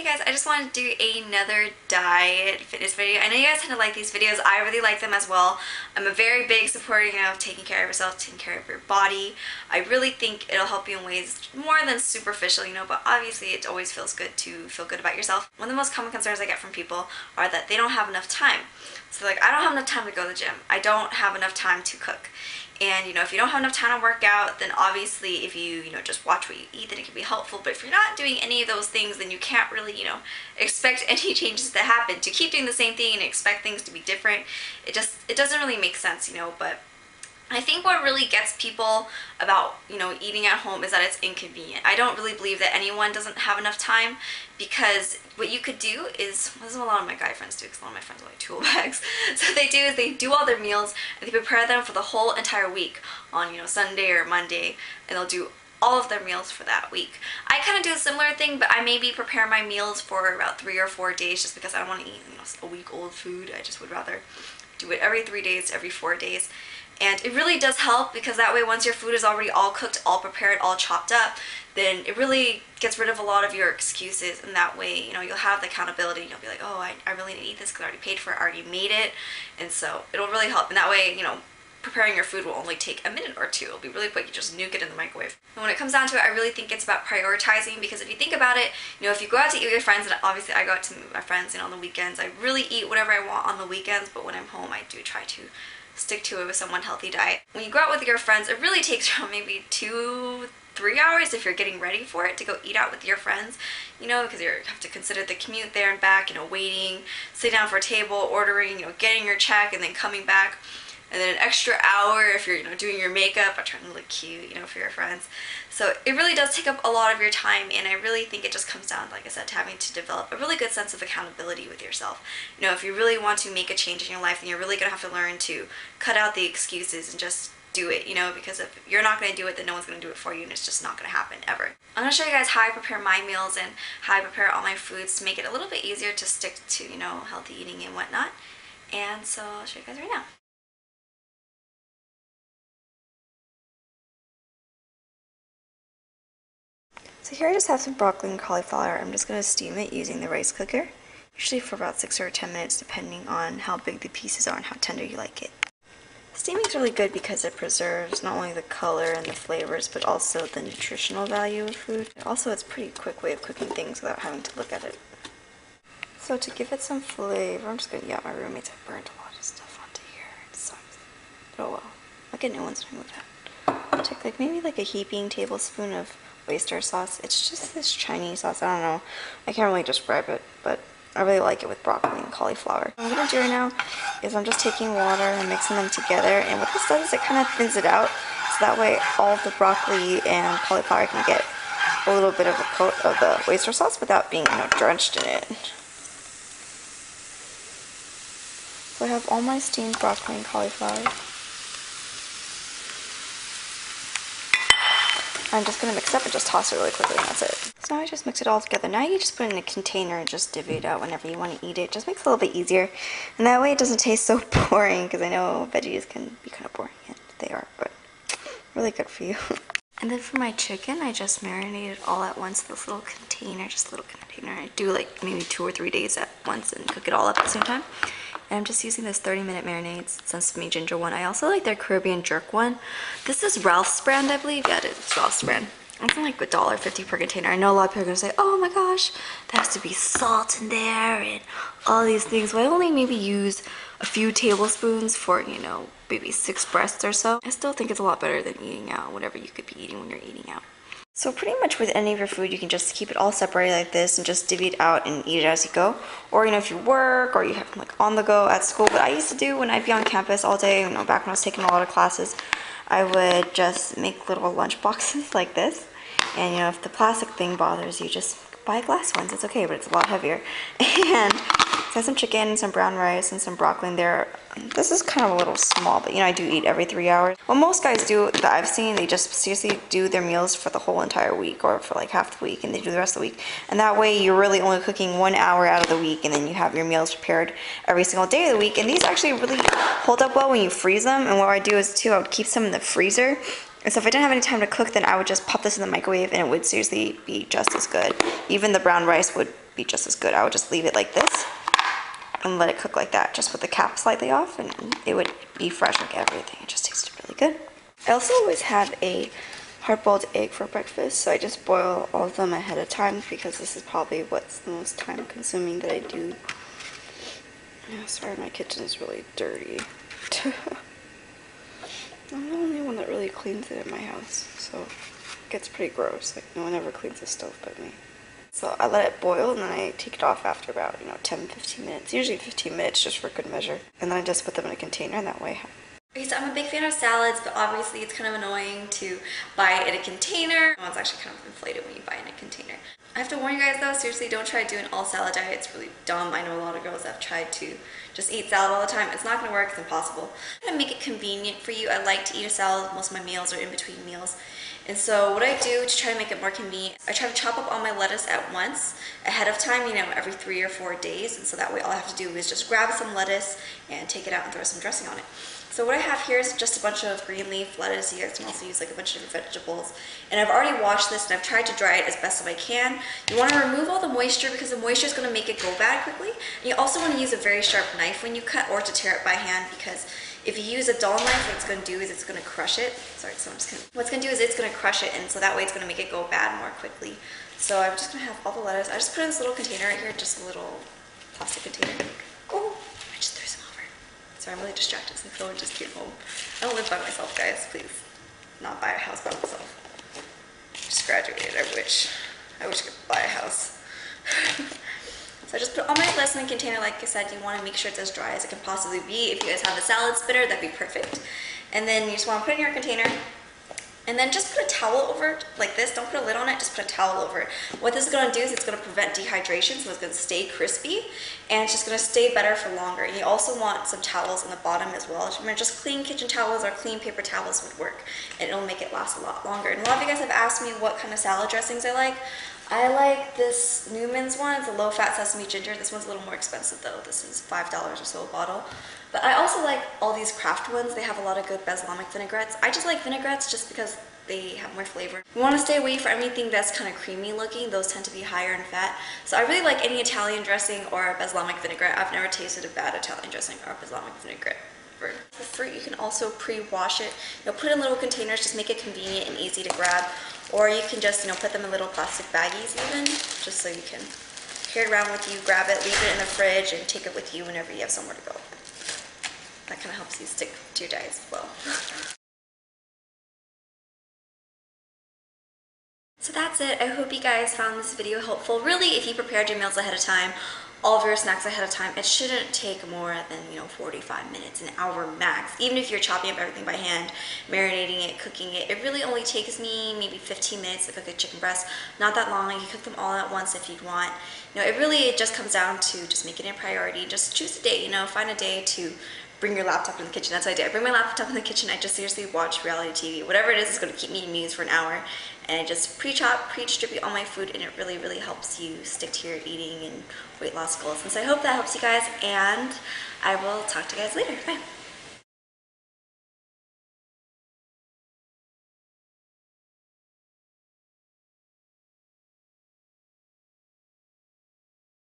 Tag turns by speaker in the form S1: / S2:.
S1: Hey guys, I just wanted to do another diet fitness video. I know you guys tend to like these videos. I really like them as well. I'm a very big supporter of taking care of yourself, taking care of your body. I really think it'll help you in ways more than superficial, but obviously it always feels good to feel good about yourself. One of the most common concerns I get from people are that they don't have enough time. So like, I don't have enough time to go to the gym. I don't have enough time to cook. And if you don't have enough time to work out, then obviously if you just watch what you eat, then it can be helpful. But if you're not doing any of those things, then you can't really expect any changes to happen. To keep doing the same thing and expect things to be different, it doesn't really make sense, But I think what really gets people about, eating at home is that it's inconvenient. I don't really believe that anyone doesn't have enough time, because what you could do is, this is what a lot of my guy friends do, because a lot of my friends are like tool bags. So what they do is they do all their meals and they prepare them for the whole entire week on, Sunday or Monday, and they'll do all of their meals for that week. I kind of do a similar thing, but I maybe prepare my meals for about 3 or 4 days just because I don't want to eat, a week old food. I just would rather do it every 3 days, every 4 days. And it really does help, because that way once your food is already all cooked, all prepared, all chopped up, then it really gets rid of a lot of your excuses, and that way, you'll have the accountability. You'll be like, oh, I really need to eat this because I already paid for it, I already made it, and so it'll really help. And that way, preparing your food will only take a minute or two. It'll be really quick. You just nuke it in the microwave. And when it comes down to it, I really think it's about prioritizing, because if you think about it, if you go out to eat with your friends, and obviously I go out to meet my friends, on the weekends, I really eat whatever I want on the weekends, but when I'm home, I do try to stick to it with some unhealthy diet. When you go out with your friends, it really takes around maybe 2-3 hours if you're getting ready for it to go eat out with your friends, because you have to consider the commute there and back, waiting, sitting down for a table, ordering, getting your check, and then coming back. And then an extra hour if you're, doing your makeup or trying to look cute, for your friends. So it really does take up a lot of your time, and I really think it just comes down, like I said, to having to develop a really good sense of accountability with yourself. If you really want to make a change in your life, then you're really going to have to learn to cut out the excuses and just do it, because if you're not going to do it, then no one's going to do it for you, and it's just not going to happen ever. I'm going to show you guys how I prepare my meals and how I prepare all my foods to make it a little bit easier to stick to, healthy eating and whatnot. And so I'll show you guys right now. So here I just have some broccoli and cauliflower. I'm just going to steam it using the rice cooker, usually for about 6 or 10 minutes depending on how big the pieces are and how tender you like it. Steaming is really good because it preserves not only the color and the flavors, but also the nutritional value of food. Also, it's a pretty quick way of cooking things without having to look at it. So to give it some flavor, I'm just going to, my roommates have burned a lot of stuff onto here. It sucks. Oh well, I'll get new ones to remove that. I'll take maybe a heaping tablespoon of oyster sauce. It's just this Chinese sauce. I don't know. I can't really describe it, but I really like it with broccoli and cauliflower. What I'm going to do right now is I'm just taking water and mixing them together, and what this does is it kind of thins it out, so that way all of the broccoli and cauliflower can get a little bit of a coat of the oyster sauce without being, drenched in it. So I have all my steamed broccoli and cauliflower. I'm just going to mix it up and just toss it really quickly, and that's it. So now I just mix it all together. Now you just put it in a container and just divvy it out whenever you want to eat it. Just makes it a little bit easier. And that way it doesn't taste so boring, because I know veggies can be kind of boring, and they are, but really good for you. And then for my chicken, I just marinated all at once in this little container, just a little container. I do maybe 2 or 3 days at once and cook it all up at the same time. And I'm just using this 30-minute marinade sesame ginger one. I also like their Caribbean jerk one. This is Ralph's brand, I believe. Yeah, it's Ralph's brand. It's like $1.50 per container. I know a lot of people are going to say, oh my gosh, there has to be salt in there and all these things. Well, I only maybe use a few tablespoons for, maybe 6 breasts or so. I still think it's a lot better than eating out, whatever you could be eating when you're eating out. So pretty much with any of your food, you can just keep it all separated like this and just divvy it out and eat it as you go. Or, if you work or you have on the go at school. What I used to do when I'd be on campus all day, back when I was taking a lot of classes, I would just make little lunch boxes like this. And, if the plastic thing bothers you, just buy glass ones. It's okay, but it's a lot heavier. And so I have some chicken, some brown rice, and some broccoli in there. This is kind of a little small, but I do eat every 3 hours. What most guys do that I've seen, they just seriously do their meals for the whole entire week, or for half the week, and they do the rest of the week. And that way you're really only cooking 1 hour out of the week, and then you have your meals prepared every single day of the week. And these actually really hold up well when you freeze them. And what I do is too, I would keep some in the freezer. And so if I didn't have any time to cook, then I would just pop this in the microwave, and it would seriously be just as good. Even the brown rice would be just as good. I would just leave it like this and let it cook like that, just with the cap slightly off, and it would be fresh like everything. It just tasted really good. I also always have a hard-boiled egg for breakfast, so I just boil all of them ahead of time because this is probably what's the most time-consuming that I do. Oh, sorry, my kitchen's really dirty. I'm the only one that really cleans it in my house, so it gets pretty gross. Like, no one ever cleans the stove but me. So I let it boil, and then I take it off after about, 10-15 minutes. Usually 15 minutes, just for good measure. And then I just put them in a container, and that way. Okay, so I'm a big fan of salads, but obviously it's kind of annoying to buy it in a container. Well, it's actually kind of inflated when you buy it in a container. I have to warn you guys though, seriously, don't try doing all salad diet. It's really dumb. I know a lot of girls that have tried to just eat salad all the time. It's not going to work. It's impossible. To make it convenient for you, I like to eat a salad. Most of my meals are in between meals. And so what I do to try to make it more convenient, I try to chop up all my lettuce at once, ahead of time, every 3 or 4 days. And so that way all I have to do is just grab some lettuce and take it out and throw some dressing on it. So what I have here is just a bunch of green leaf lettuce. You guys can also use like a bunch of different vegetables. And I've already washed this and I've tried to dry it as best as I can. You want to remove all the moisture because the moisture is going to make it go bad quickly. And you also want to use a very sharp knife when you cut, or to tear it by hand, because if you use a dull knife, what it's going to do is it's going to crush it. Sorry, so I'm just going to, what's going to do is it's going to crush it, and so that way it's going to make it go bad more quickly. So I'm just going to have all the lettuce. I just put in this little container right here, just a little plastic container. Oh, I just threw some over. Sorry, I'm really distracted since someone just came home. I don't live by myself, guys. Please, not buy a house by myself. Just graduated. I wish I could buy a house. So I just put all my lettuce in a container. Like I said, you want to make sure it's as dry as it can possibly be. If you guys have a salad spinner, that'd be perfect. And then you just want to put it in your container. And then just put a towel over it like this. Don't put a lid on it, just put a towel over it. What this is going to do is it's going to prevent dehydration, so it's going to stay crispy, and it's just going to stay better for longer. And you also want some towels on the bottom as well. Remember, just clean kitchen towels or clean paper towels would work, and it'll make it last a lot longer. And a lot of you guys have asked me what kind of salad dressings I like. I like this Newman's one. It's a low-fat sesame ginger. This one's a little more expensive though. This is $5 or so a bottle. But I also like all these Kraft ones. They have a lot of good balsamic vinaigrettes. I just like vinaigrettes just because they have more flavor. You want to stay away from anything that's kind of creamy looking. Those tend to be higher in fat. So I really like any Italian dressing or balsamic vinaigrette. I've never tasted a bad Italian dressing or balsamic vinaigrette. For fruit, you can also pre-wash it. Put it in little containers, just make it convenient and easy to grab. Or you can just, put them in little plastic baggies even, just so you can carry it around with you, grab it, leave it in the fridge, and take it with you whenever you have somewhere to go. That kind of helps you stick to your diet as well. So that's it. I hope you guys found this video helpful. Really, if you prepared your meals ahead of time, all of your snacks ahead of time, it shouldn't take more than 45 minutes, an hour max. Even if you're chopping up everything by hand, marinating it, cooking it, it really only takes me maybe 15 minutes to cook a chicken breast. Not that long. You can cook them all at once if you'd want. It just comes down to just making it a priority. Just choose a day. Find a day to bring your laptop in the kitchen. That's what I did. I bring my laptop in the kitchen. I just seriously watch reality TV. Whatever it is going to keep me amused for an hour. And I just pre-chop, pre-distribute all my food, and it really, really helps you stick to your eating and weight loss goals. And so I hope that helps you guys, and I will talk to you guys later. Bye.